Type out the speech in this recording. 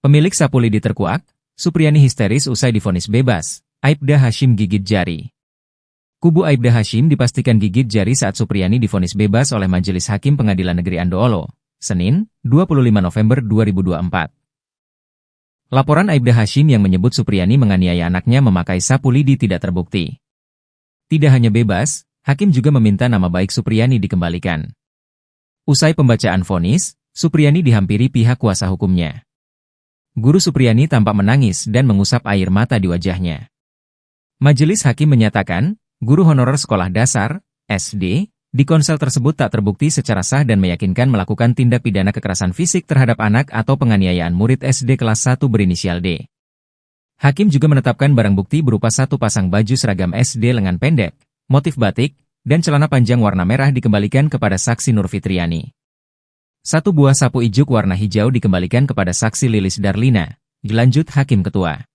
Pemilik sapu lidi terkuak, Supriyani histeris usai divonis bebas, Aibda Hashim gigit jari. Kubu Aibda Hashim dipastikan gigit jari saat Supriyani divonis bebas oleh Majelis Hakim Pengadilan Negeri Andoolo, Senin, 25 November 2024. Laporan Aibda Hashim yang menyebut Supriyani menganiaya anaknya memakai sapu lidi tidak terbukti. Tidak hanya bebas, Hakim juga meminta nama baik Supriyani dikembalikan. Usai pembacaan vonis, Supriyani dihampiri pihak kuasa hukumnya. Guru Supriyani tampak menangis dan mengusap air mata di wajahnya. Majelis Hakim menyatakan, guru honorer sekolah dasar, SD, di konsel tersebut tak terbukti secara sah dan meyakinkan melakukan tindak pidana kekerasan fisik terhadap anak atau penganiayaan murid SD kelas 1 berinisial D. Hakim juga menetapkan barang bukti berupa satu pasang baju seragam SD lengan pendek, motif batik, dan celana panjang warna merah dikembalikan kepada saksi Nur Fitriani. Satu buah sapu ijuk warna hijau dikembalikan kepada saksi Lilis Darlina, dilanjut Hakim Ketua.